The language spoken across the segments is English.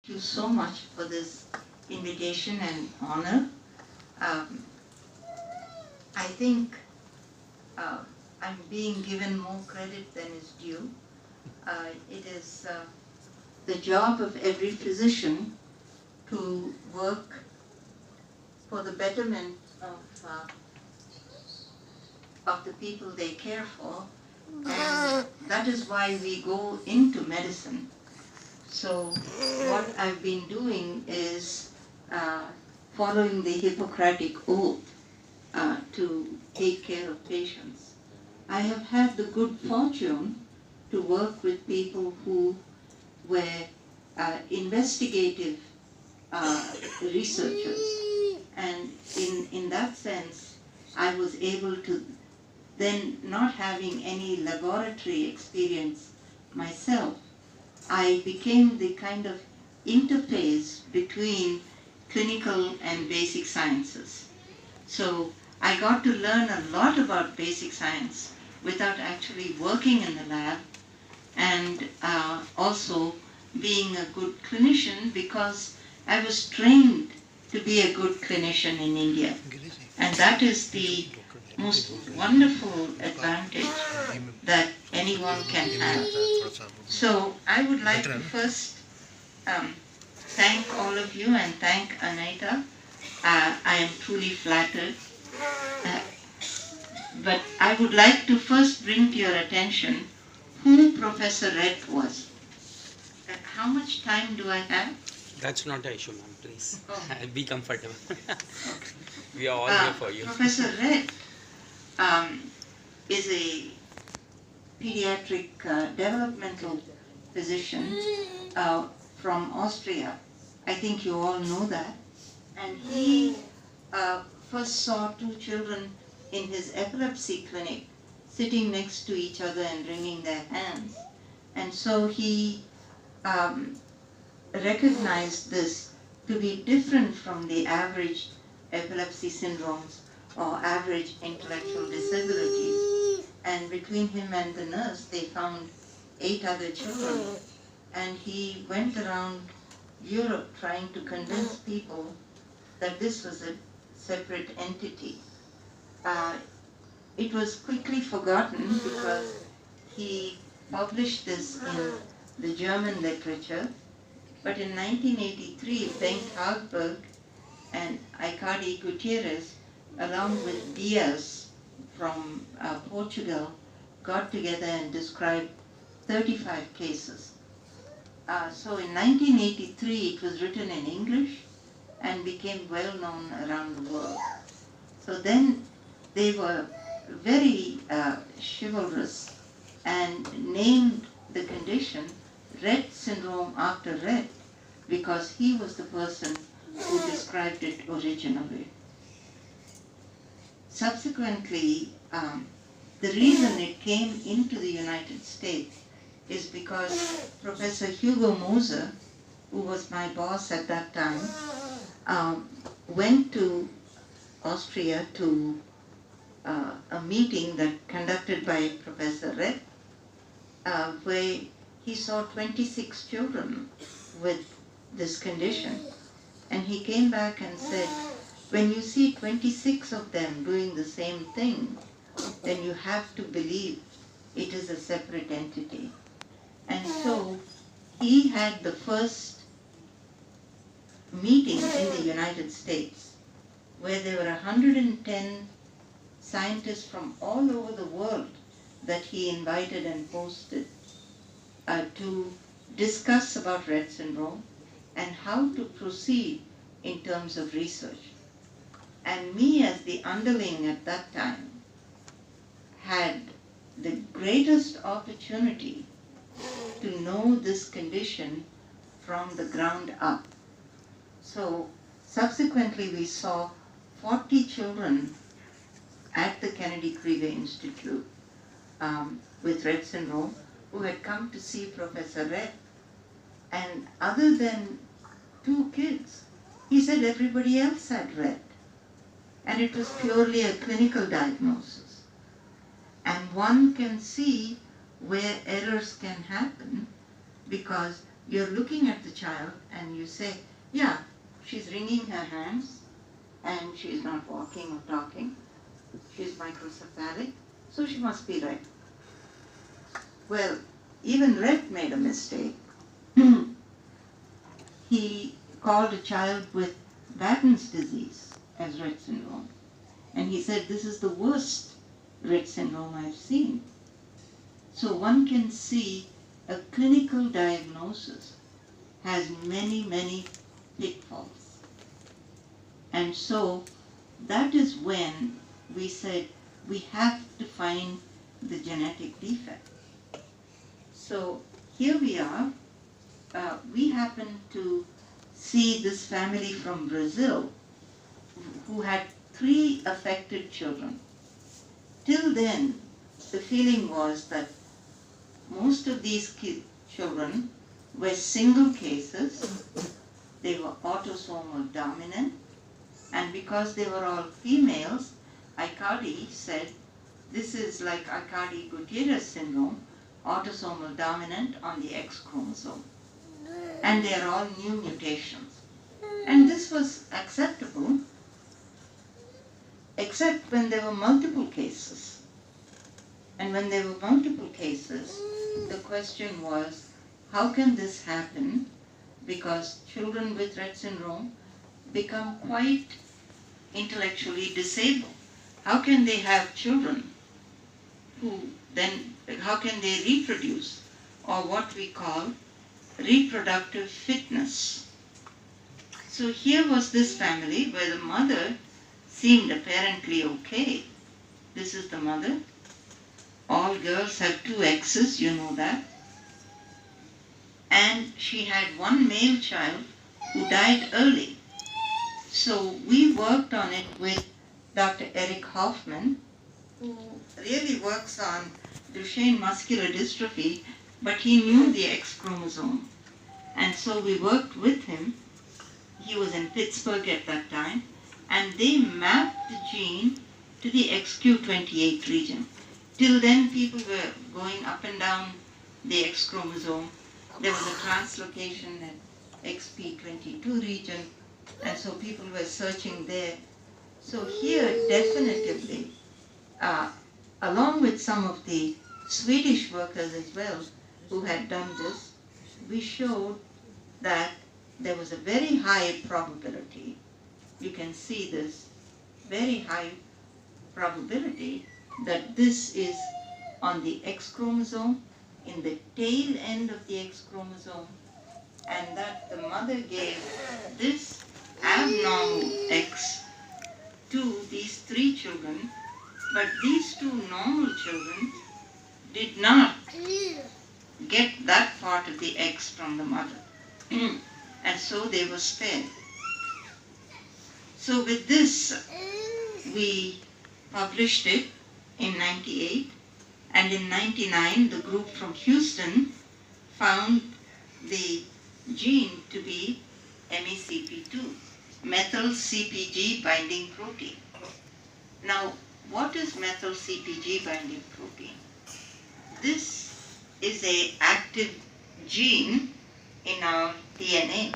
you so much for this invitation and honor. I think I'm being given more credit than is due. It is the job of every physician to work for the betterment of the people they care for, and that is why we go into medicine. So what I've been doing is following the Hippocratic Oath to take care of patients. I have had the good fortune to work with people who were investigative researchers, and in that sense I was able to, then not having any laboratory experience myself, I became the kind of interface between clinical and basic sciences. So I got to learn a lot about basic science without actually working in the lab, and also being a good clinician because I was trained to be a good clinician in India. And that is the most wonderful advantage that anyone can have. So I would like to first thank all of you and thank Anaita. I am truly flattered. But I would like to first bring to your attention who Professor Rett was. How much time do I have? That's not an issue, ma'am. Please, be comfortable. Okay. We are all here for you. Professor Rett is a pediatric developmental physician from Austria. I think you all know that. And he first saw two children in his epilepsy clinic sitting next to each other and wringing their hands. And so he recognized this to be different from the average epilepsy syndromes or average intellectual disabilities. And between him and the nurse, they found 8 other children. And he went around Europe trying to convince people that this was a separate entity. It was quickly forgotten because he published this in the German literature. But in 1983, Bengt Hagberg and Aikadi Gutierrez, along with Diaz from Portugal, got together and described 35 cases. So in 1983, it was written in English and became well known around the world. So then they were very chivalrous and named the condition Rett syndrome after Rett because he was the person who described it originally. Subsequently, the reason it came into the United States is because Professor Hugo Moser, who was my boss at that time, went to Austria to a meeting that conducted by Professor Rett, where he saw 26 children with this condition. And he came back and said, when you see 26 of them doing the same thing, then you have to believe it is a separate entity. And so he had the first meeting in the United States where there were 110 scientists from all over the world that he invited and hosted to discuss about Rett syndrome and how to proceed in terms of research. And me as the underling at that time had the greatest opportunity to know this condition from the ground up. So subsequently we saw 40 children at the Kennedy Krieger Institute with Rett syndrome who had come to see Professor Rett. And other than 2 kids, he said everybody else had Rett. And it was purely a clinical diagnosis. And one can see where errors can happen because you're looking at the child and you say, yeah, she's wringing her hands and she's not walking or talking. She's microcephalic, so she must be Rett. Well, even Rett made a mistake. He called a child with Batten's disease as Rett syndrome. And he said, this is the worst Rett syndrome I've seen. So one can see a clinical diagnosis has many, many pitfalls. And so that is when we said we have to find the genetic defect. So here we are. We happen to see this family from Brazil who had 3 affected children. Till then, the feeling was that most of these children were single cases. They were autosomal dominant, and because they were all females, Aicardi said this is like Aicardi-Gutierrez syndrome, autosomal dominant on the X chromosome. And they are all new mutations. And this was acceptable, except when there were multiple cases. And when there were multiple cases, the question was, how can this happen? Because children with Rett syndrome become quite intellectually disabled. How can they have children who then, how can they reproduce, or what we call reproductive fitness? So here was this family where the mother seemed apparently okay. This is the mother. All girls have 2 X's, you know that. And she had 1 male child who died early. So we worked on it with Dr. Eric Hoffman, who really works on Duchenne muscular dystrophy, but he knew the X chromosome. And so we worked with him. He was in Pittsburgh at that time, and they mapped the gene to the XQ28 region. Till then, people were going up and down the X chromosome. There was a translocation at XP22 region, and so people were searching there. So here, definitively, along with some of the Swedish workers as well who had done this, we showed that there was a very high probability, you can see this, very high probability that this is on the X chromosome, in the tail end of the X chromosome, and that the mother gave this abnormal X to these 3 children, but these 2 normal children did not get that part of the X from the mother. And so they were spared. So with this, we published it in 98, and in 99, the group from Houston found the gene to be MECP2, methyl CpG binding protein. Now, what is methyl CpG binding protein? This is an active gene in our DNA.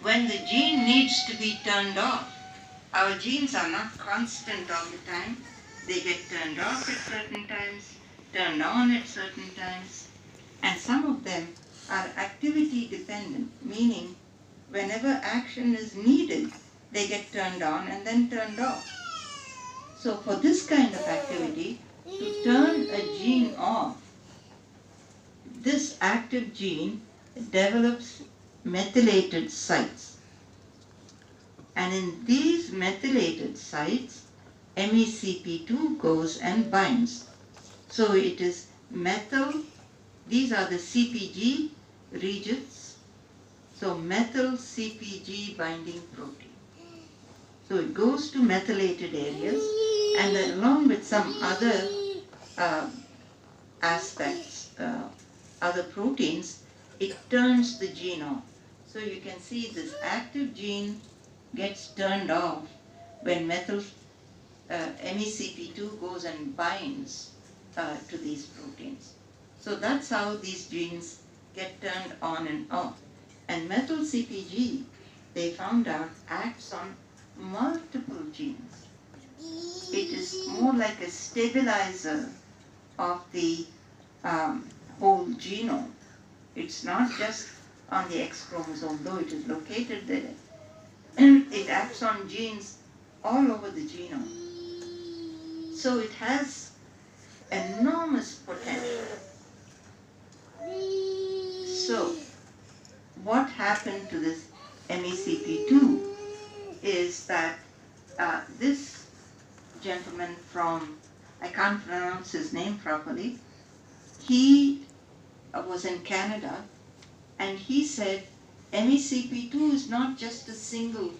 When the gene needs to be turned off, our genes are not constant all the time. They get turned off at certain times, turned on at certain times, and some of them are activity dependent, meaning whenever action is needed, they get turned on and then turned off. So for this kind of activity, to turn a gene off, this active gene develops methylated sites. And in these methylated sites, MECP2 goes and binds. So it is methyl, these are the CpG regions, so methyl CpG binding protein. So it goes to methylated areas, and then along with some other aspects, other proteins, it turns the gene off. So you can see this active gene gets turned off when MECP2 goes and binds to these proteins. So that's how these genes get turned on and off. And methyl CpG, they found out, acts on multiple genes. It is more like a stabilizer of the whole genome. It's not just on the X chromosome, though it is located there. It acts on genes all over the genome. So it has enormous potential. So what happened to this MECP2 is that this gentleman from, I can't pronounce his name properly, he was in Canada, and he said MECP2 is not just a single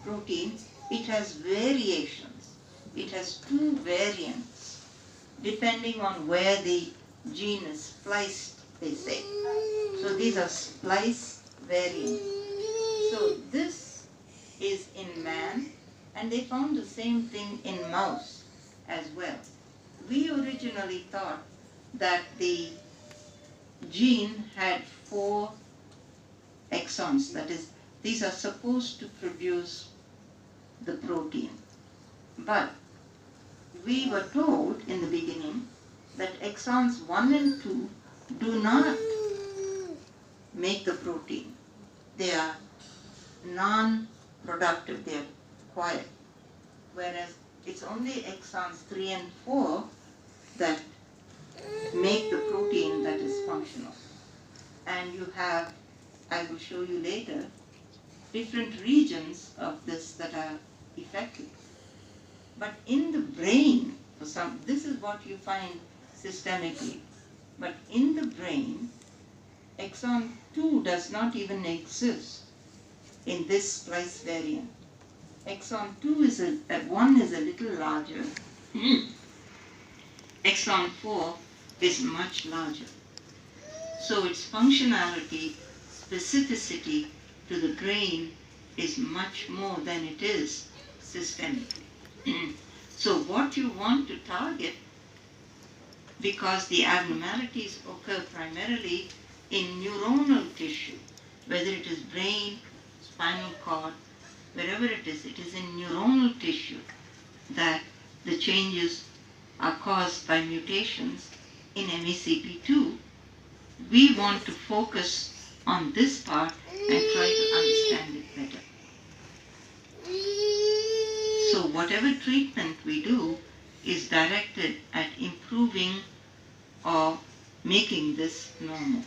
protein, it has variations. It has two variants depending on where the gene is spliced, they say. So these are splice variants. So this is in man, and they found the same thing in mouse as well. We originally thought that the gene had 4 exons, that is, these are supposed to produce the protein. But we were told in the beginning that exons 1 and 2 do not make the protein. They are non-productive, they are quiet. Whereas it's only exons 3 and 4 that make the protein that is functional. And you have, I will show you later, different regions of this that are effective. But in the brain, for some, this is what you find systemically. But in the brain, exon 2 does not even exist in this splice variant. Exon 2 is 1 is a little larger. Exon 4 is much larger. So its functionality, specificity to the brain is much more than it is systemically. So what you want to target, because the abnormalities occur primarily in neuronal tissue, whether it is brain, spinal cord, wherever it is in neuronal tissue that the changes are caused by mutations in MECP2. We want to focus on this part and try to understand it better. So whatever treatment we do is directed at improving or making this normal.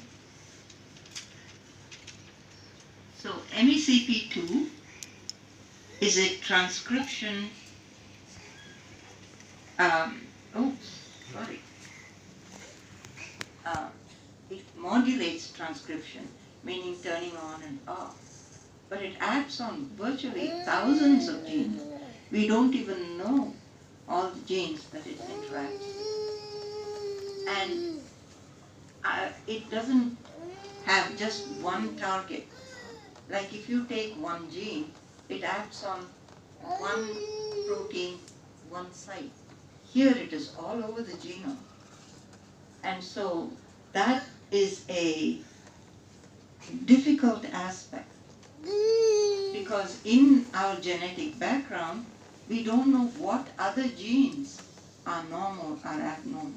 So MECP2 is a transcription, it modulates transcription, meaning turning on and off. But it acts on virtually thousands of genes. We don't even know all the genes that it interacts with. And it doesn't have just one target. Like if you take one gene, it acts on one protein, one site. Here it is all over the genome. And so that is a difficult aspect, because in our genetic background, we don't know what other genes are normal or abnormal.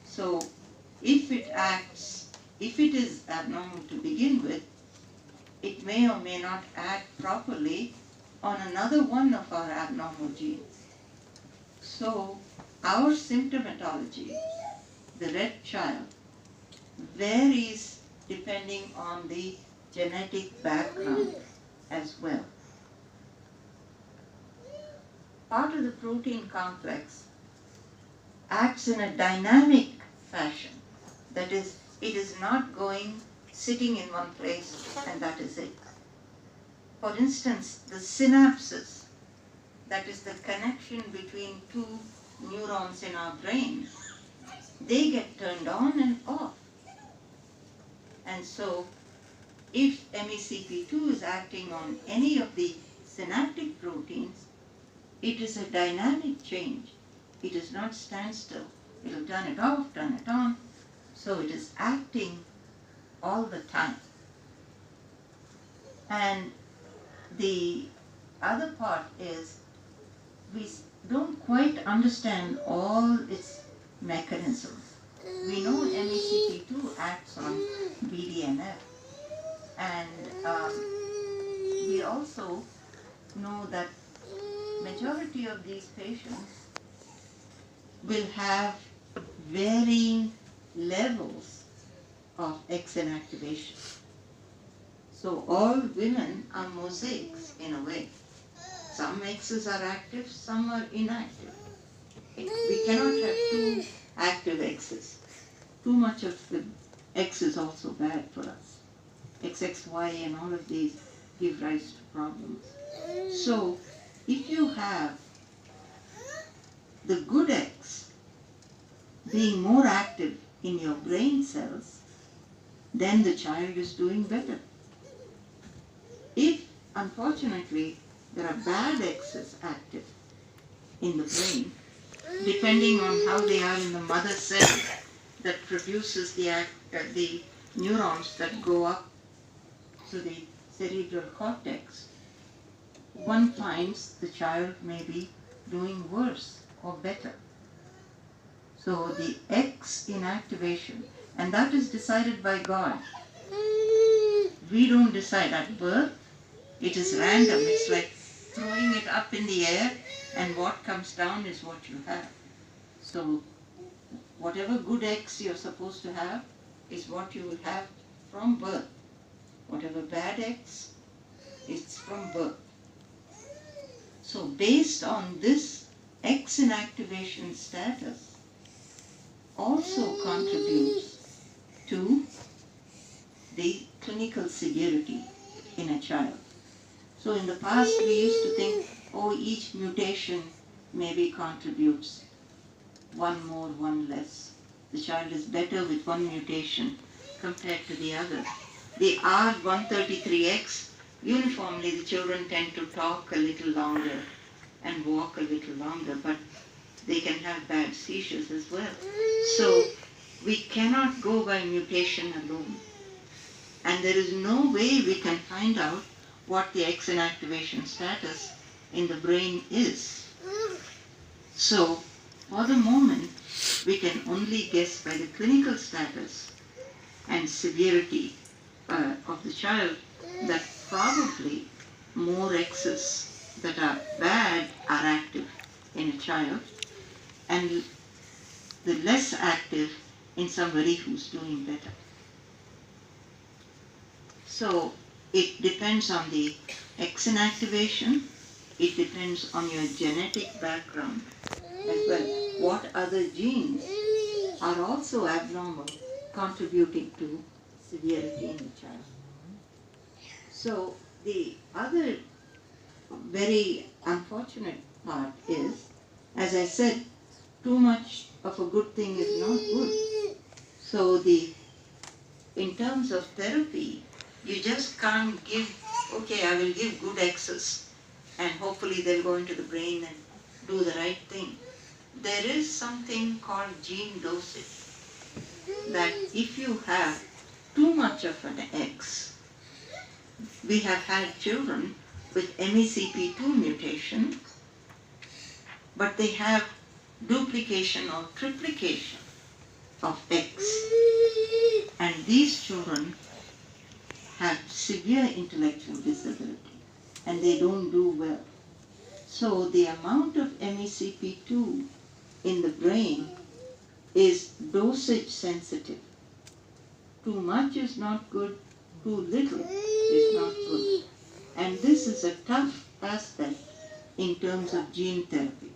So if it is abnormal to begin with, it may or may not act properly on another one of our abnormal genes. So our symptomatology, the Rett child, varies depending on the genetic background as well. Part of the protein complex acts in a dynamic fashion. That is, it is not sitting in one place and that is it. For instance, the synapses, that is the connection between two neurons in our brain, they get turned on and off. And so if MECP2 is acting on any of the synaptic proteins, it is a dynamic change. It is not standstill. It will turn it off, turn it on. So it is acting all the time. And the other part is we don't quite understand all its mechanisms. We know MECP2 acts on BDNF, and we also know that majority of these patients will have varying levels of X inactivation. So all women are mosaics in a way. Some X's are active, some are inactive. We cannot have two active X's. Too much of the X is also bad for us. XXY and all of these give rise to problems. So if you have the good X being more active in your brain cells, then the child is doing better. If, unfortunately, there are bad X's active in the brain, depending on how they are in the mother cell that produces the neurons that go up to the cerebral cortex, one finds the child may be doing worse or better. So the X inactivation, and that is decided by God. We don't decide at birth. It is random. It's like throwing it up in the air, and what comes down is what you have. So whatever good X you're supposed to have is what you will have from birth. Whatever bad X, it's from birth. So based on this X inactivation status also contributes to the clinical severity in a child. So in the past we used to think, oh, each mutation maybe contributes one more, one less. The child is better with one mutation compared to the other. The R133X, uniformly the children tend to talk a little longer and walk a little longer, but they can have bad seizures as well. So we cannot go by mutation alone. And there is no way we can find out what the X inactivation status in the brain is. So for the moment, we can only guess by the clinical status and severity of the child that probably more X's that are bad are active in a child, and the less active in somebody who's doing better. So it depends on the X inactivation, it depends on your genetic background as well. What other genes are also abnormal, contributing to severity in the child. So the other very unfortunate part is, as I said, too much of a good thing is not good. So in terms of therapy, you just can't give, okay, I will give good X's and hopefully they'll go into the brain and do the right thing. There is something called gene dosage, that if you have too much of an X, we have had children with MECP2 mutation, but they have duplication or triplication of X. And these children have severe intellectual disability and they don't do well. So the amount of MECP2 in the brain is dosage sensitive. Too much is not good, too little is not good. And this is a tough aspect in terms of gene therapy.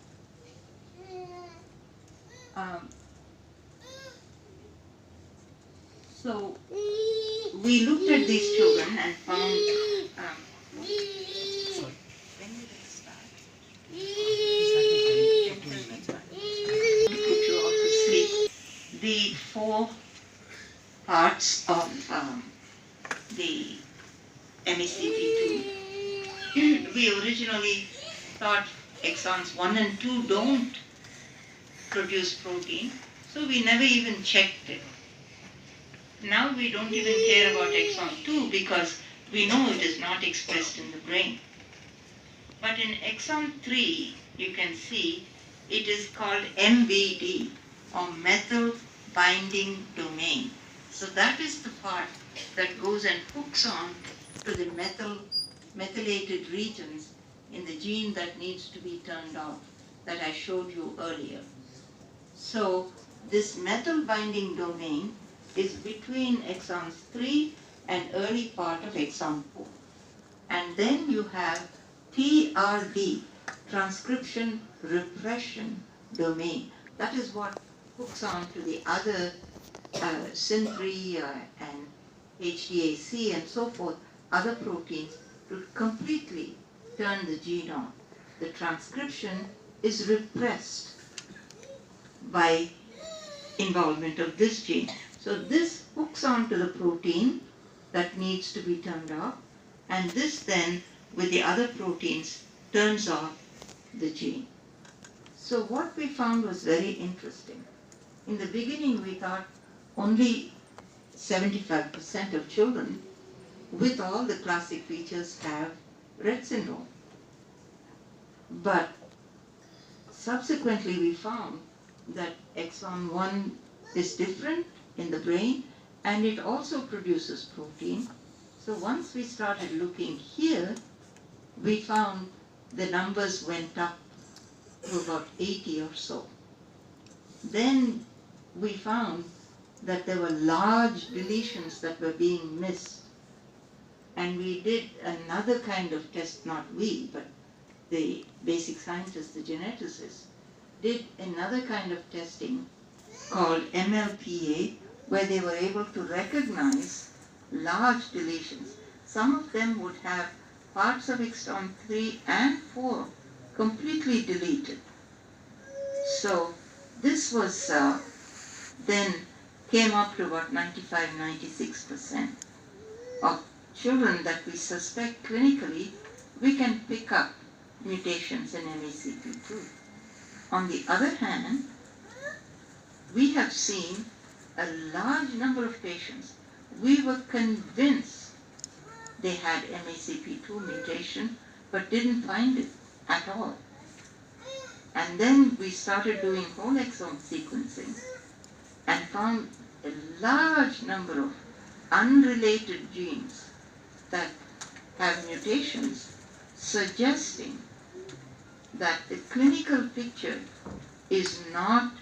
So we looked at these children and found, when did it start? Put you all to sleep. The 4 parts of the MECP2. We originally thought exons 1 and 2 don't produce protein, so we never even checked it. Now we don't even care about exon 2 because we know it is not expressed in the brain. But in exon 3, you can see it is called MBD, or methyl binding domain. So that is the part that goes and hooks on to the methylated regions in the gene that needs to be turned off, that I showed you earlier. So this methyl binding domain is between exons 3 and early part of exon 4. And then you have TRD, transcription repression domain. That is what hooks on to the other SYN3 and HDAC and so forth, other proteins, to completely turn the gene on. The transcription is repressed by involvement of this gene. So this hooks on to the protein that needs to be turned off, and this then, with the other proteins, turns off the gene. So what we found was very interesting. In the beginning, we thought only 75% of children with all the classic features have Rett syndrome. But subsequently, we found that exon 1 is different in the brain, and it also produces protein. So once we started looking here, we found the numbers went up to about 80 or so. Then we found that there were large deletions that were being missed. And we did another kind of test, not we, but the basic scientists, the geneticists, did another kind of testing called MLPA, where they were able to recognize large deletions. Some of them would have parts of exon 3 and 4 completely deleted. So this was then came up to about 95-96% of children that we suspect clinically we can pick up mutations in MECP2. On the other hand, we have seen a large number of patients we were convinced they had MECP2 mutation but didn't find it at all. And then we started doing whole exome sequencing and found a large number of unrelated genes that have mutations, suggesting that the clinical picture is not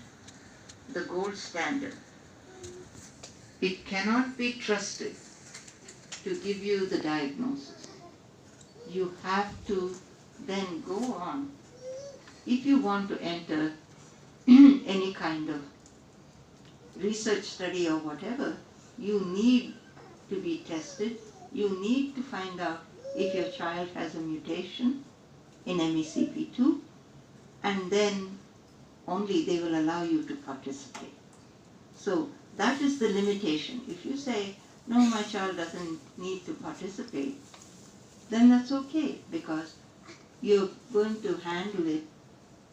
the gold standard. It cannot be trusted to give you the diagnosis. You have to then go on. If you want to enter any kind of research study or whatever, you need to be tested. You need to find out if your child has a mutation in MECP2, and then only they will allow you to participate. So that is the limitation. If you say, no, my child doesn't need to participate, then that's okay, because you're going to handle it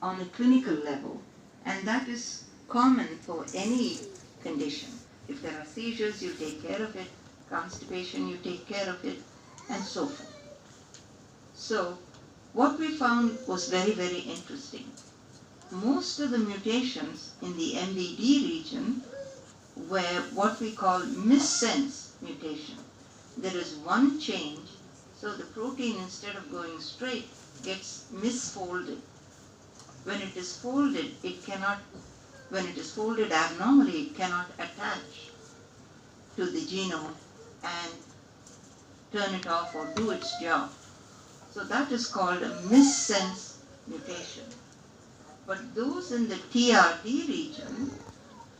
on a clinical level, and that is common for any condition. If there are seizures, you take care of it. Constipation, you take care of it, and so forth. So what we found was very, very interesting. Most of the mutations in the MBD region were what we call missense mutation. There is one change, so the protein, instead of going straight, gets misfolded. When it is folded, when it is folded abnormally, it cannot attach to the genome and turn it off or do its job. So that is called a missense mutation. But those in the TRD region,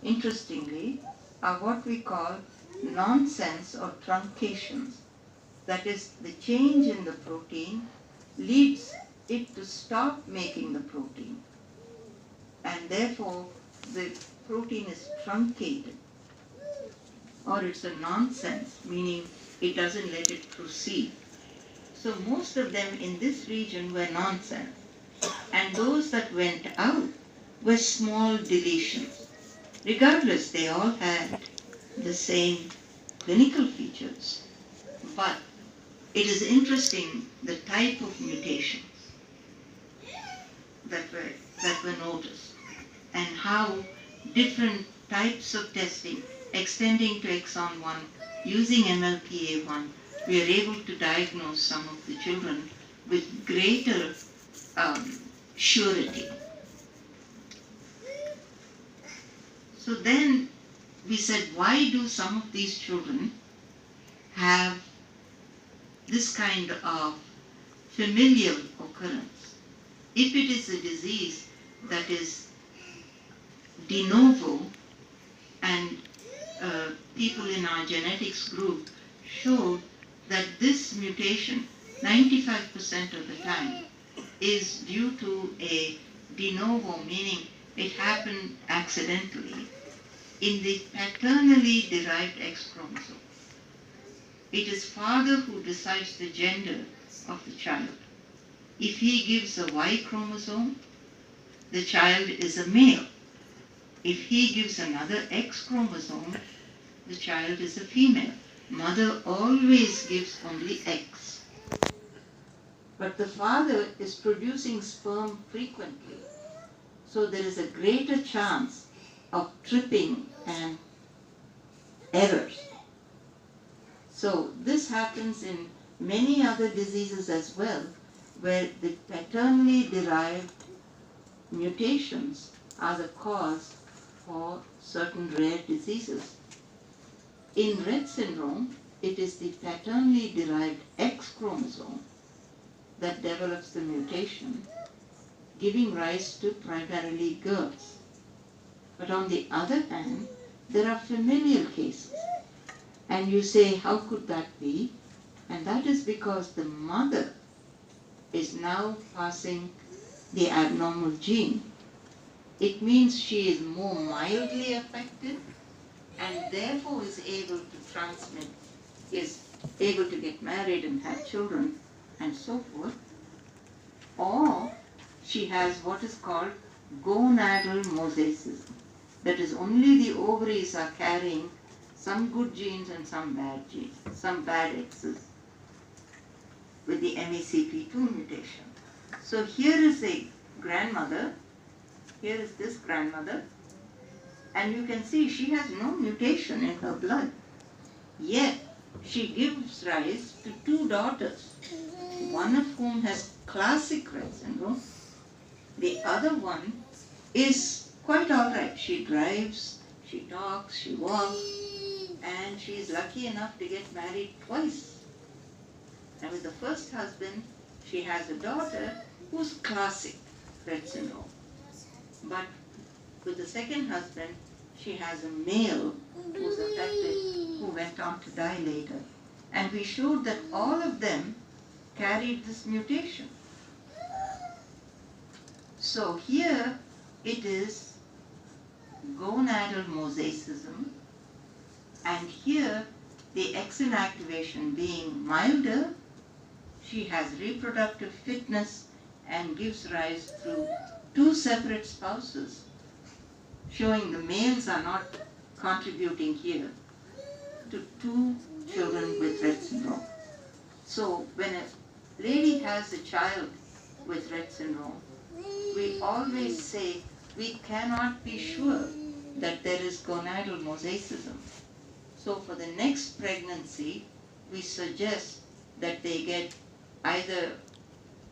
interestingly, are what we call nonsense or truncations. That is, the change in the protein leads it to stop making the protein, and therefore the protein is truncated. Or it's a nonsense, meaning it doesn't let it proceed. So most of them in this region were nonsense, and those that went out were small deletions. Regardless, they all had the same clinical features, but it is interesting the type of mutations that were noticed and how different types of testing extending to exon 1 using MLPA1, we are able to diagnose some of the children with greater surety. So then we said, why do some of these children have this kind of familial occurrence? If it is a disease that is de novo, and people in our genetics group showed that this mutation, 95% of the time, is due to a de novo, meaning it happened accidentally, in the paternally derived X chromosome. It is father who decides the gender of the child. If he gives a Y chromosome, the child is a male. If he gives another X chromosome, the child is a female. Mother always gives only X. But the father is producing sperm frequently, so there is a greater chance of tripping and errors. So this happens in many other diseases as well, where the paternally derived mutations are the cause for certain rare diseases. In Rett syndrome, it is the paternally derived X chromosome that develops the mutation, giving rise to primarily girls. But on the other hand, there are familial cases. And you say, how could that be? And that is because the mother is now passing the abnormal gene. It means she is more mildly affected and therefore is able to transmit, is able to get married and have children and so forth. Or she has what is called gonadal mosaicism. That is, only the ovaries are carrying some good genes and some bad genes, some bad X's with the MECP2 mutation. So here is a grandmother, here is this grandmother, and you can see she has no mutation in her blood. Yet she gives rise to two daughters, one of whom has classic Rett syndrome. The other one is quite all right. She drives, she talks, she walks, and she is lucky enough to get married twice. And with the first husband, she has a daughter who's classic Rett syndrome. But with the second husband, she has a male who's affected, who went on to die later. And we showed that all of them carried this mutation. So here it is gonadal mosaicism, and here the X inactivation being milder, she has reproductive fitness and gives rise through two separate spouses, showing the males are not contributing here, to two children with Rett syndrome. So when a lady has a child with Rett syndrome, we always say we cannot be sure that there is gonadal mosaicism. So for the next pregnancy, we suggest that they get either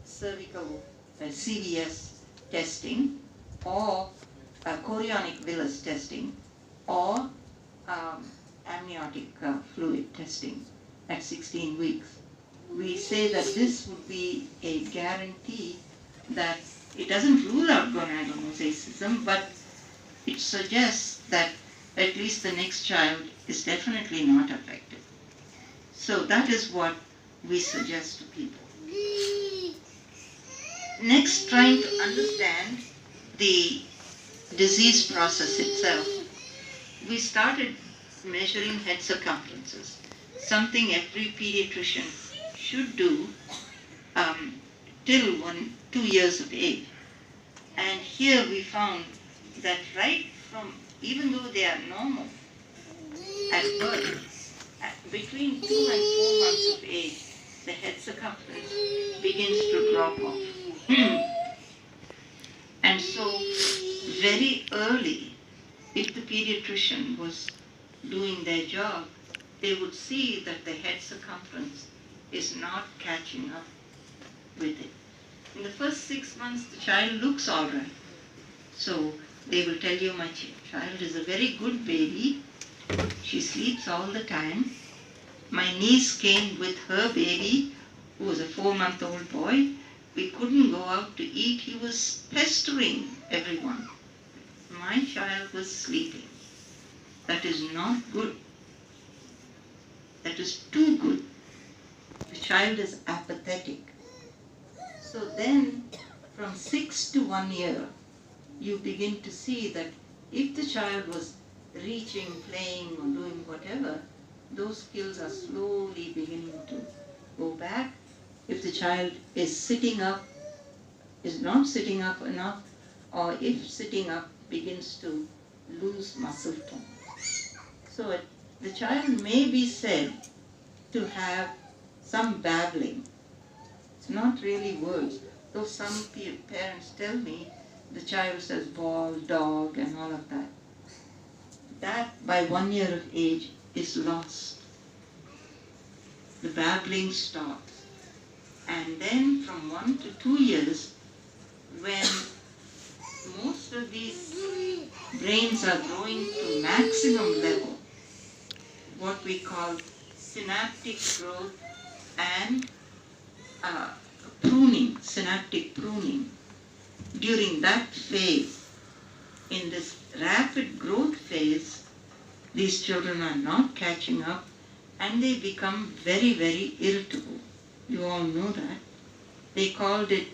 cervical CVS testing or chorionic villus testing or amniotic fluid testing at 16 weeks. We say that this would be a guarantee that it doesn't rule out gonadal mosaicism, but it suggests that at least the next child is definitely not affected. So that is what we suggest to people. Next, trying to understand the disease process itself, we started measuring head circumferences, something every pediatrician should do till 2 years of age. And here we found that right from, even though they are normal at birth, between 2 and 4 months of age, the head circumference begins to drop off. And so, very early, if the pediatrician was doing their job, they would see that the head circumference is not catching up with it. In the first 6 months, the child looks all right. So they will tell you, my child is a very good baby. She sleeps all the time. My niece came with her baby, who was a 4-month-old boy. We couldn't go out to eat. He was pestering everyone. My child was sleeping. That is not good. That is too good. The child is apathetic. So then, from 6 to 1 year, you begin to see that if the child was reaching, playing, or doing whatever, those skills are slowly beginning to go back. If the child is sitting up, is not sitting up enough, or if sitting up begins to lose muscle tone. So the child may be said to have some babbling. It's not really words, though some parents tell me the child says ball, dog, and all of that. That, by 1 year of age, is lost. The babbling stops. And then from 1 to 2 years, when most of these brains are growing to maximum level, what we call synaptic growth and pruning, synaptic pruning. During that phase, in this rapid growth phase, these children are not catching up and they become very, very irritable. You all know that. They called it,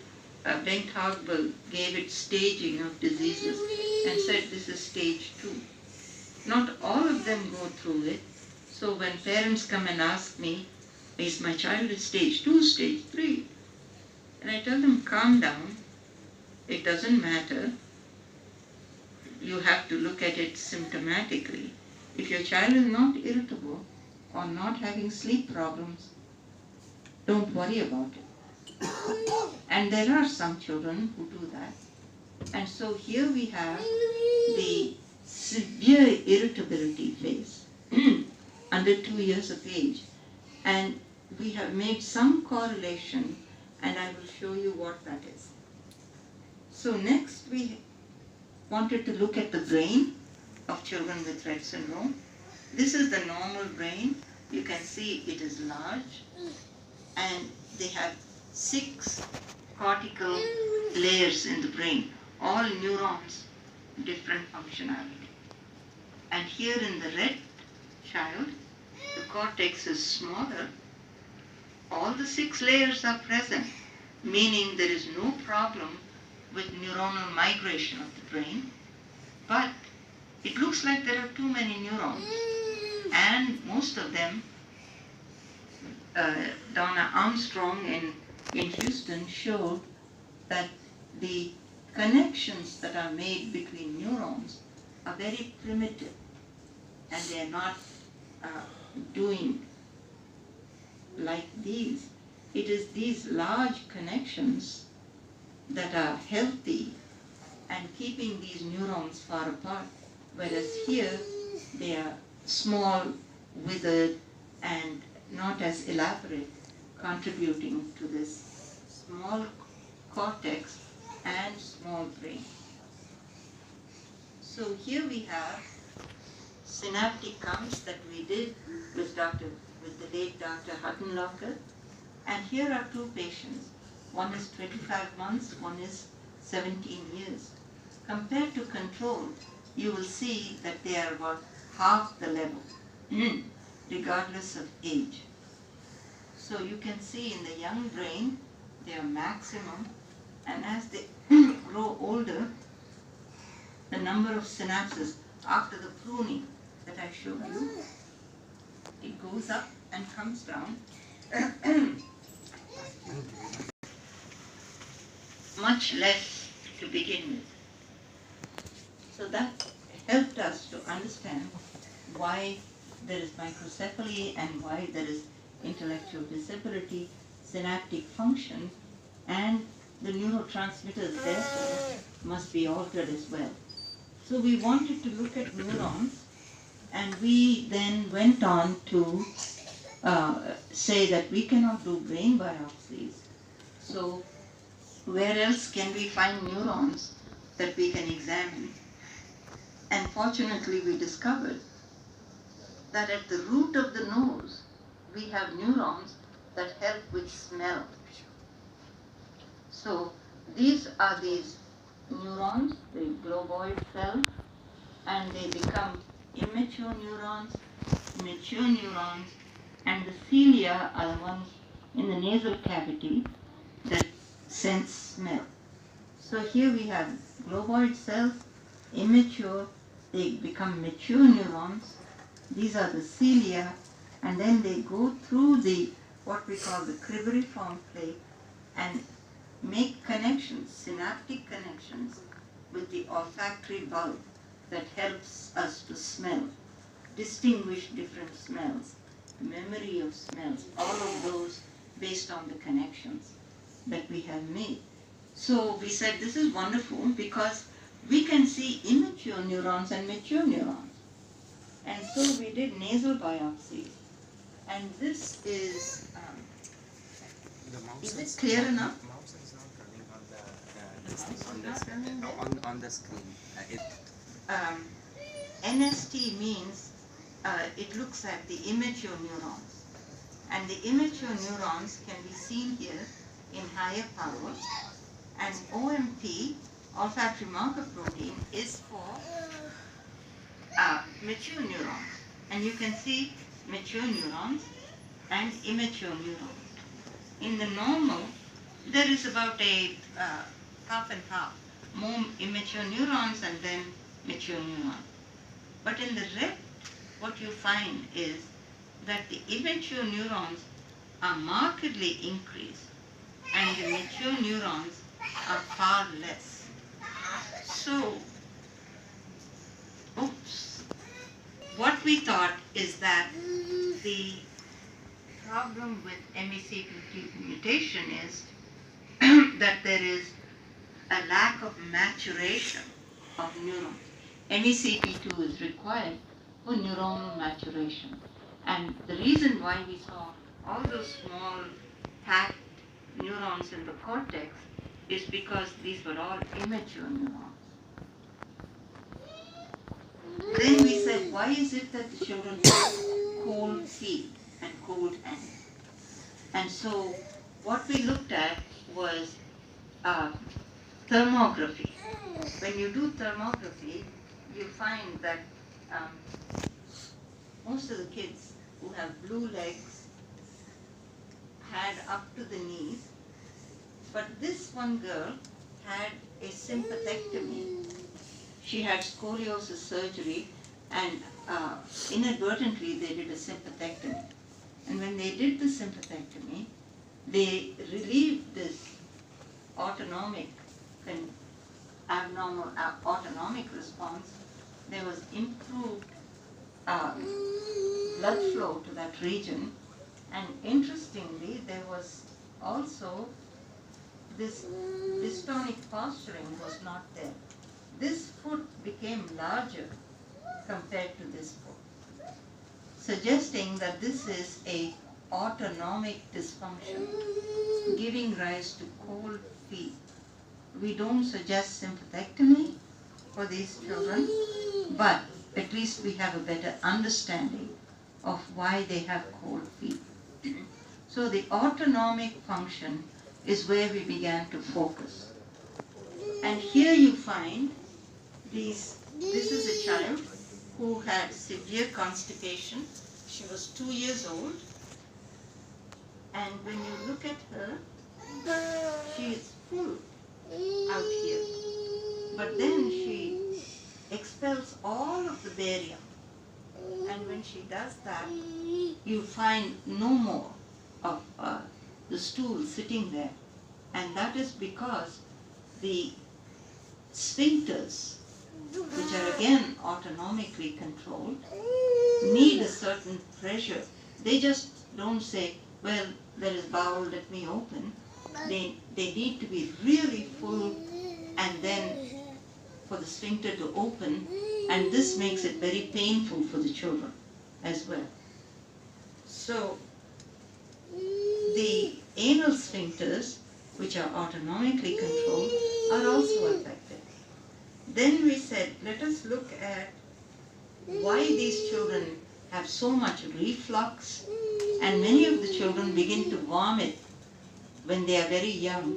Bengt Hagberg gave it staging of diseases and said this is stage 2. Not all of them go through it. So when parents come and ask me, is my child at stage 2, stage 3? And I tell them, calm down. It doesn't matter. You have to look at it symptomatically. If your child is not irritable or not having sleep problems, don't worry about it. And there are some children who do that. And so here we have the severe irritability phase under 2 years of age. And we have made some correlation, and I will show you what that is. So next we wanted to look at the brain of children with Rett syndrome. This is the normal brain. You can see it is large, and they have 6 cortical layers in the brain, all neurons, different functionality. And here in the Rett child, the cortex is smaller. All the 6 layers are present, meaning there is no problem with neuronal migration of the brain, but it looks like there are too many neurons, and most of them, Donna Armstrong in Houston showed that the connections that are made between neurons are very primitive, and they are not doing like these. It is these large connections that are healthy and keeping these neurons far apart, whereas here they are small, withered, and not as elaborate, contributing to this small cortex and small brain. So here we have synaptic counts that we did with the late Dr. Huttenlocker, and here are 2 patients. One is 25 months, one is 17 years. Compared to control, you will see that they are about half the level, regardless of age. So you can see in the young brain, they are maximum, and as they grow older, the number of synapses after the pruning that I showed you, it goes up and comes down. Much less to begin with. So that helped us to understand why there is microcephaly, and why there is intellectual disability, synaptic function, and the neurotransmitters therefore must be altered as well. So we wanted to look at neurons, and we then went on to say that we cannot do brain biopsies. So where else can we find neurons that we can examine? And fortunately we discovered that at the root of the nose we have neurons that help with smell. So these are these neurons, the globoid cells, and they become immature neurons, mature neurons, and the cilia are the ones in the nasal cavity that sense smell. So here we have globoid cells, immature, they become mature neurons. These are the cilia, and then they go through the what we call the cribriform plate and make connections, synaptic connections, with the olfactory bulb that helps us to smell, distinguish different smells, memory of smells, all of those based on the connections that we have made. So we said this is wonderful because we can see immature neurons and mature neurons. And so we did nasal biopsies. And this is it clear enough? Mouse is not running on the screen. NST means it looks at the immature neurons. And the immature neurons can be seen here in higher power. And OMP, olfactory marker protein, is for mature neurons. And you can see mature neurons and immature neurons. In the normal, there is about a half and half, more immature neurons and then mature neurons. But in the Rett, what you find is that the immature neurons are markedly increased and the mature neurons are far less. So, what we thought is that the problem with MECP2 mutation is that there is a lack of maturation of neurons. MECP2 is required for neuronal maturation. And the reason why we saw all those small packed neurons in the cortex is because these were all immature neurons. Then we said, why is it that the children have cold feet and cold hands? And so what we looked at was thermography. When you do thermography, you find that most of the kids who have blue legs had up to the knees, but this one girl had a sympathectomy. She had scoliosis surgery, and inadvertently they did a sympathectomy. And when they did the sympathectomy, they relieved this autonomic and abnormal autonomic response. There was improved blood flow to that region, and interestingly, there was also this dystonic posturing was not there. This foot became larger compared to this foot, suggesting that this is a autonomic dysfunction giving rise to cold feet. We don't suggest sympathectomy for these children, but at least we have a better understanding of why they have cold feet. So the autonomic function is where we began to focus. And here you find this is a child who had severe constipation. She was 2 years old. And when you look at her, she is full out here. But then she expels all of the barium. And when she does that, you find no more of the stool sitting there. And that is because the sphincters which are again autonomically controlled, need a certain pressure. They just don't say, well, there is bowel, let me open. They need to be really full and then for the sphincter to open, and this makes it very painful for the children as well. So the anal sphincters, which are autonomically controlled, are also affected. Then we said, let us look at why these children have so much reflux, and many of the children begin to vomit when they are very young,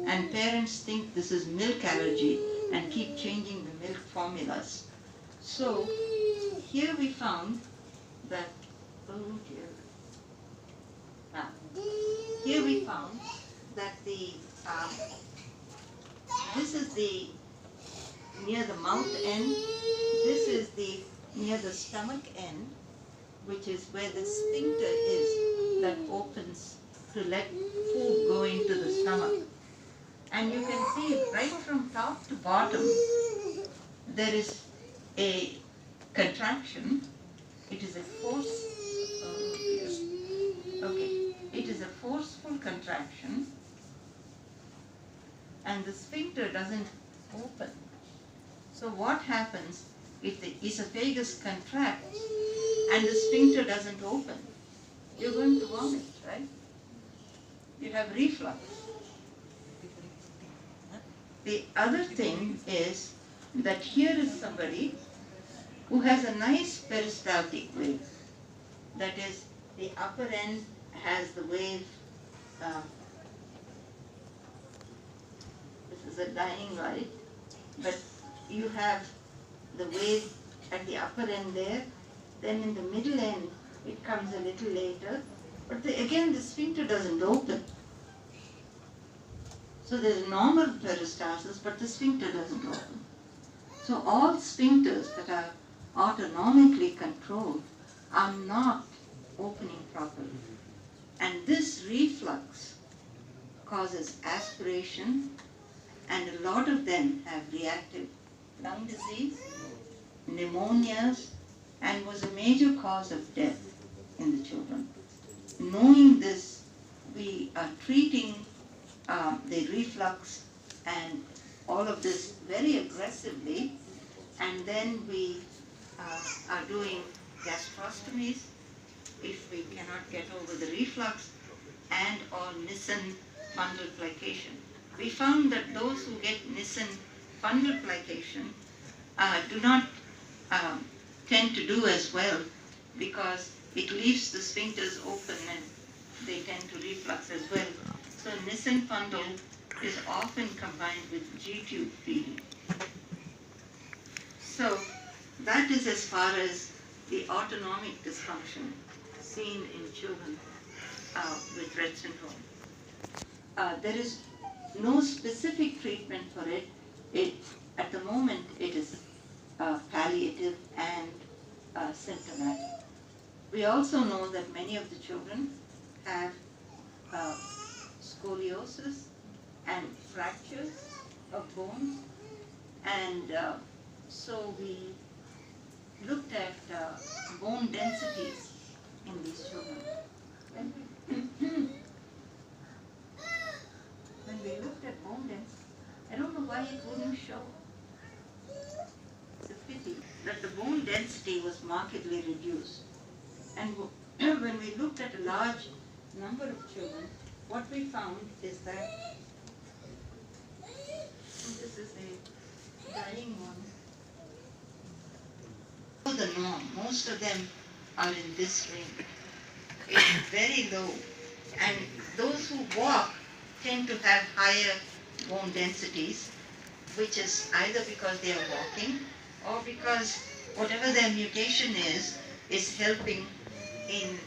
and parents think this is milk allergy and keep changing the milk formulas. So here we found that, oh dear. Now, here we found that this is the near the mouth end, this is the near the stomach end, which is where the sphincter is that opens to let food go into the stomach. And you can see right from top to bottom, there is a contraction. It is a it is a forceful contraction, and the sphincter doesn't open. So what happens if the esophagus contracts and the sphincter doesn't open? You're going to vomit, right? You have reflux. The other thing is that here is somebody who has a nice peristaltic wave. That is, the upper end has the wave, this is a dying light, but you have the wave at the upper end there, then in the middle end it comes a little later, but again the sphincter doesn't open. So there's normal peristalsis, but the sphincter doesn't open. So all sphincters that are autonomically controlled are not opening properly. And this reflux causes aspiration, and a lot of them have reactive lung disease, pneumonias, and was a major cause of death in the children. Knowing this, we are treating the reflux and all of this very aggressively, and then we are doing gastrostomies if we cannot get over the reflux, and or Nissen fundal plication. We found that those who get Nissen fundal plication do not tend to do as well, because it leaves the sphincters open and they tend to reflux as well. So Nissen fundal is often combined with G-tube feeding. So that is as far as the autonomic dysfunction seen in children with Rett syndrome. There is no specific treatment for it. At the moment, it is palliative and symptomatic. We also know that many of the children have scoliosis and fractures of bones, and so we looked at bone densities in these children. When we looked at bone density, I don't know why it wouldn't show. It's a pity that the bone density was markedly reduced. And when we looked at a large number of children, what we found is that this is a dying one. The norm, most of them are in this range. It's very low. And those who walk tend to have higher bone densities, which is either because they are walking or because whatever their mutation is helping in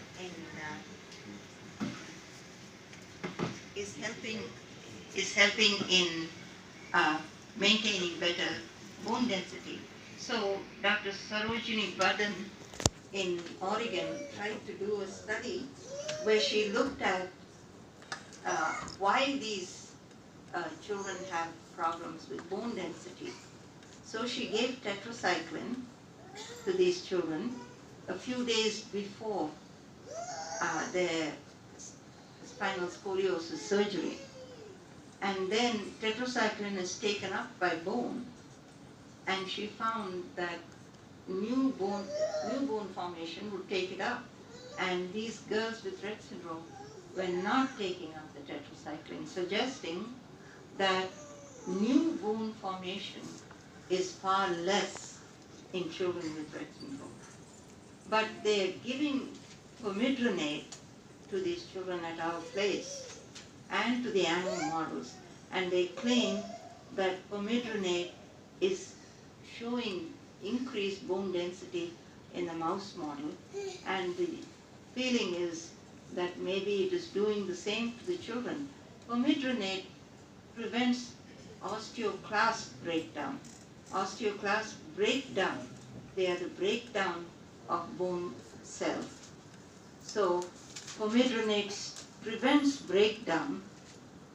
maintaining better bone density. So Dr. Sarojini Badan in Oregon tried to do a study where she looked at why these children have problems with bone density. So she gave tetracycline to these children a few days before their spinal scoliosis surgery. And then tetracycline is taken up by bone, and she found that new bone formation would take it up. And these girls with Rett syndrome were not taking up the tetracycline, suggesting that new bone formation is far less in children with Rett syndrome. But they're giving pomegranate to these children at our place and to the animal models, and they claim that pomegranate is showing increased bone density in the mouse model, and the feeling is that maybe it is doing the same to the children. Pomegranate prevents osteoclast breakdown. Osteoclast breakdown, they are the breakdown of bone cells. So pomegranate prevents breakdown,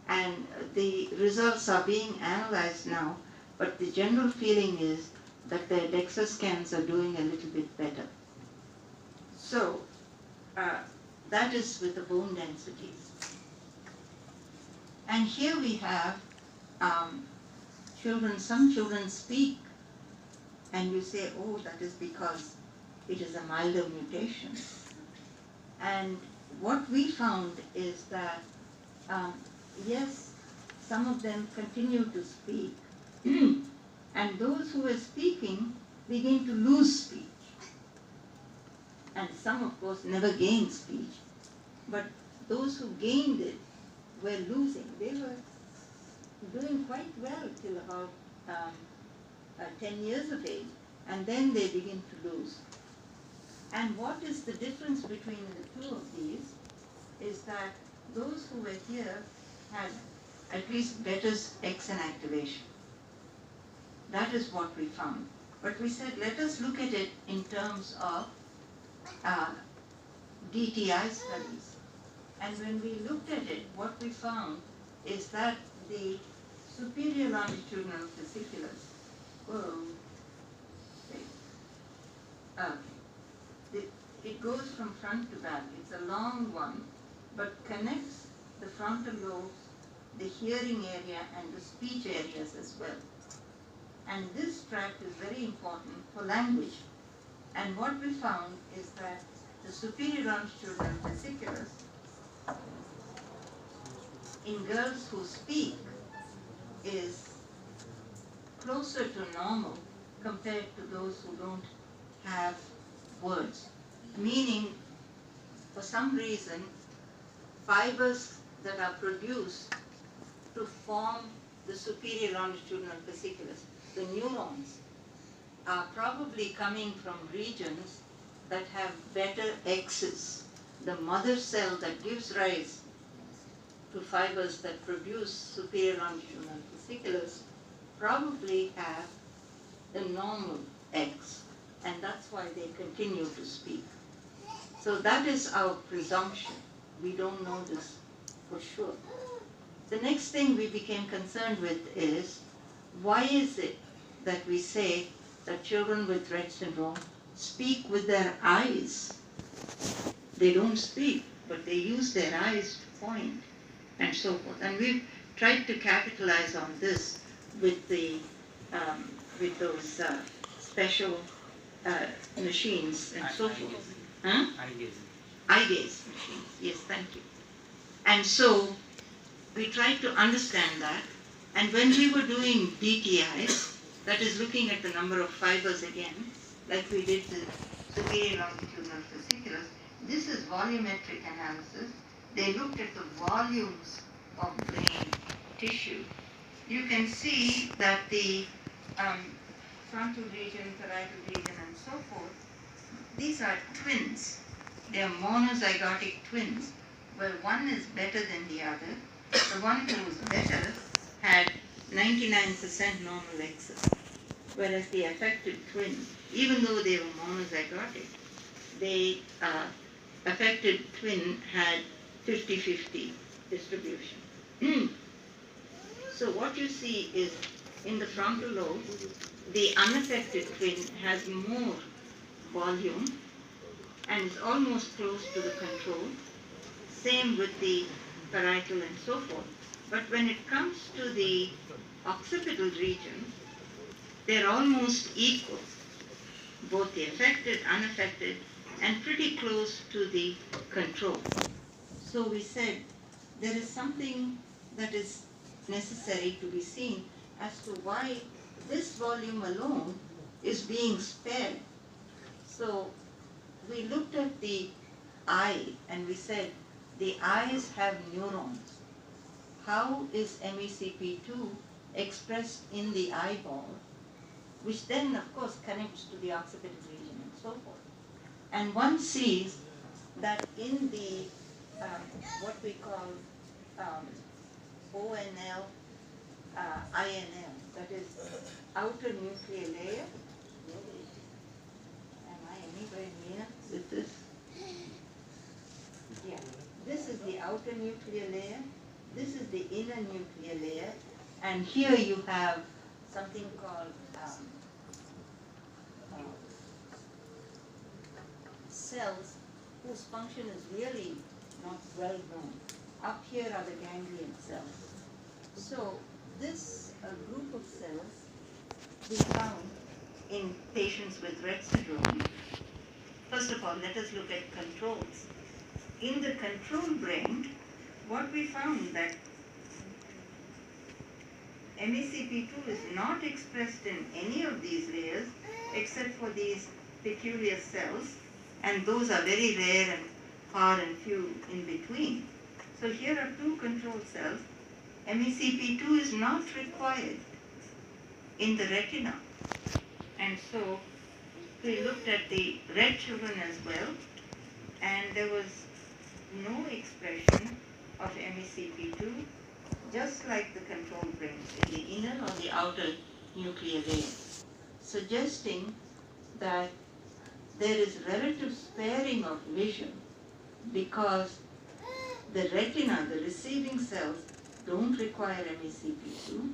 and the results are being analyzed now, but the general feeling is that their DEXA scans are doing a little bit better. So that is with the bone densities. And here we have children, some children speak, and you say, oh, that is because it is a milder mutation. And what we found is that, yes, some of them continue to speak, and those who were speaking begin to lose speech. And some, of course, never gained speech. But those who gained it were losing. They were doing quite well till about 10 years of age, and then they begin to lose. And what is the difference between the two of these is that those who were here had at least better X activation. That is what we found. But we said, let us look at it in terms of DTI studies. And when we looked at it, what we found is that the superior longitudinal fasciculus, it goes from front to back. It's a long one, but connects the frontal lobes, the hearing area, and the speech areas as well. And this tract is very important for language. And what we found is that the superior longitudinal fasciculus in girls who speak is closer to normal compared to those who don't have words. Meaning, for some reason, fibers that are produced to form the superior longitudinal fasciculus, the neurons, are probably coming from regions that have better X's. The mother cell that gives rise to fibers that produce superior longitudinal fasciculus probably have the normal X, and that's why they continue to speak. So that is our presumption. We don't know this for sure. The next thing we became concerned with is, why is it that we say that children with Rett syndrome speak with their eyes? They don't speak, but they use their eyes to point and so forth. And we've tried to capitalize on this with the with those special machines and so forth. Huh? Eye gaze machines. Yes, thank you. And so we tried to understand that. And when we were doing DTIs, that is looking at the number of fibers again, like we did the superior longitudinal fasciculus, this is volumetric analysis. They looked at the volumes of brain tissue. You can see that the frontal region, parietal region, and so forth, these are twins. They are monozygotic twins, where one is better than the other. The one who was better had 99% normal X's, whereas the affected twin, even though they were monozygotic, the affected twin had 50-50 distribution. So what you see is in the frontal lobe, the unaffected twin has more volume and is almost close to the control. Same with the parietal and so forth. But when it comes to the occipital region, they're almost equal, both the affected, unaffected, and pretty close to the control. So we said there is something that is necessary to be seen as to why this volume alone is being spared. So we looked at the eye and we said the eyes have neurons. How is MECP2 expressed in the eyeball, which then of course connects to the occipital region and so forth. And one sees that in the what we call ONL, INL, that is outer nuclear layer. Am I anywhere near with this? Yeah, this is the outer nuclear layer, this is the inner nuclear layer, and here you have something called cells whose function is really not well known. Up here are the ganglion cells. So this group of cells we found in patients with Rett syndrome. First of all, let us look at controls. In the control brain, what we found that MECP2 is not expressed in any of these layers except for these peculiar cells, and those are very rare and far and few in between. So here are two control cells. MECP2 is not required in the retina. And so we looked at the Rett children as well, and there was no expression of MECP2, just like the control brains in the inner or the outer nuclear layer, suggesting that there is relative sparing of vision because the retina, the receiving cells, don't require MECP2.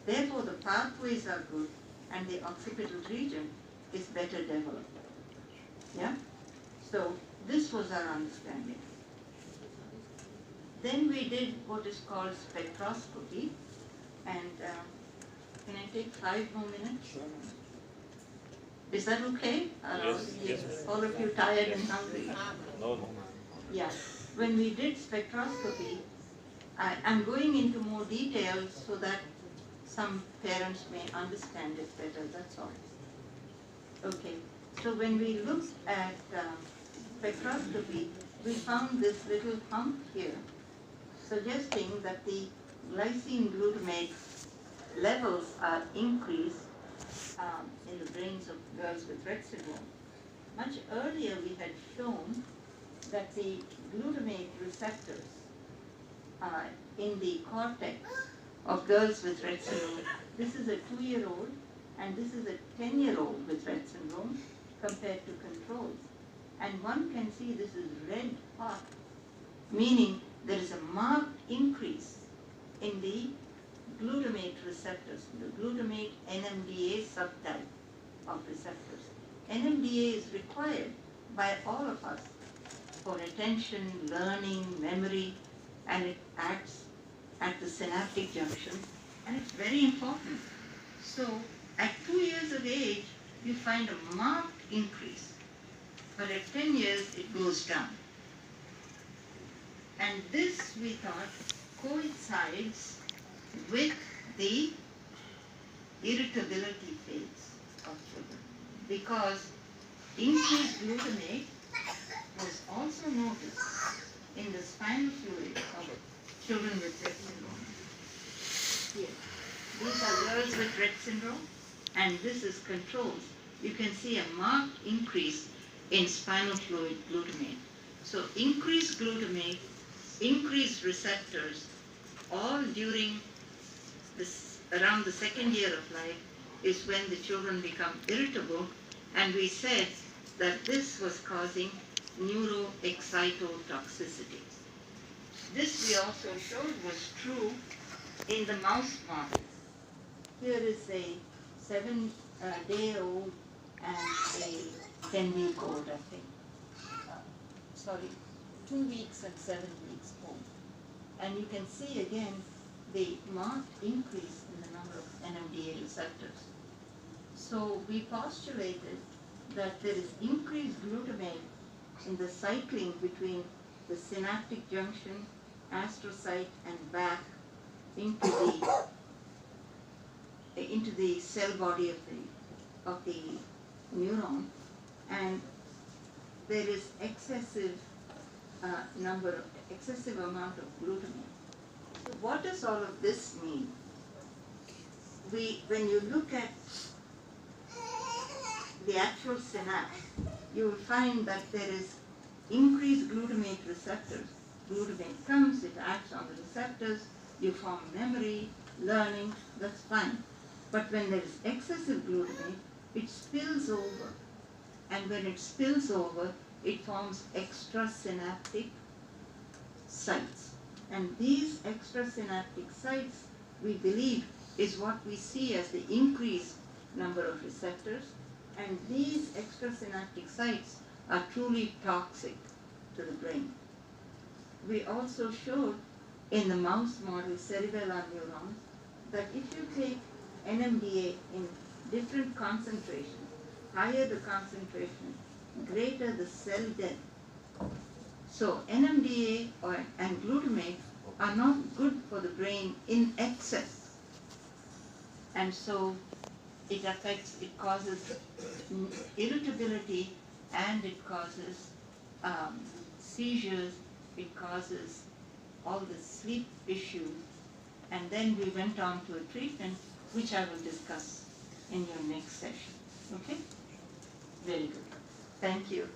Therefore, the pathways are good and the occipital region is better developed. Yeah? So this was our understanding. Then we did what is called spectroscopy, and can I take 5 more minutes? Is that okay? Yes. All of you tired and hungry? No. Yeah. When we did spectroscopy, I'm going into more details so that some parents may understand it better, that's all. Okay. So when we looked at spectroscopy, we found this little hump here, suggesting that the glycine glutamate levels are increased in the brains of girls with Rett syndrome. Much earlier we had shown that the glutamate receptors in the cortex of girls with Rett syndrome, this is a 2-year-old and this is a 10-year-old with Rett syndrome compared to controls. And one can see this is red hot, meaning there is a marked increase in the glutamate receptors, the glutamate NMDA subtype of receptors. NMDA is required by all of us for attention, learning, memory, and it acts at the synaptic junction, and it's very important. So at 2 years of age, you find a marked increase, but at 10 years, it goes down. And this, we thought, coincides with the irritability phase of children, because increased glutamate was also noticed in the spinal fluid of children with Rett syndrome. Here, these are girls with Rett syndrome, and this is controls. You can see a marked increase in spinal fluid glutamate. So increased glutamate, increased receptors, all during this, around the 2nd year of life, is when the children become irritable, and we said that this was causing neuroexcitotoxicity. This we also showed was true in the mouse model. Here is a 7-day-old and a 10-week-old, I think. Sorry, 2 weeks and 7 weeks old. And you can see again the marked increase in the number of NMDA receptors. So we postulated that there is increased glutamate in the cycling between the synaptic junction, astrocyte, and back into the cell body of the neuron, and there is excessive amount of glutamate. So what does all of this mean? When you look at the actual synapse, you will find that there is increased glutamate receptors. Glutamate comes, it acts on the receptors, you form memory, learning, that's fine. But when there is excessive glutamate, it spills over. And when it spills over, it forms extrasynaptic sites. And these extrasynaptic sites, we believe, is what we see as the increased number of receptors. And these extrasynaptic sites are truly toxic to the brain. We also showed in the mouse model cerebellar neurons that if you take NMDA in different concentrations, higher the concentration, greater the cell death. So NMDA and glutamate are not good for the brain in excess. And so it causes irritability, and it causes seizures, it causes all the sleep issues. And then we went on to a treatment which I will discuss in your next session. Okay? Very good. Thank you.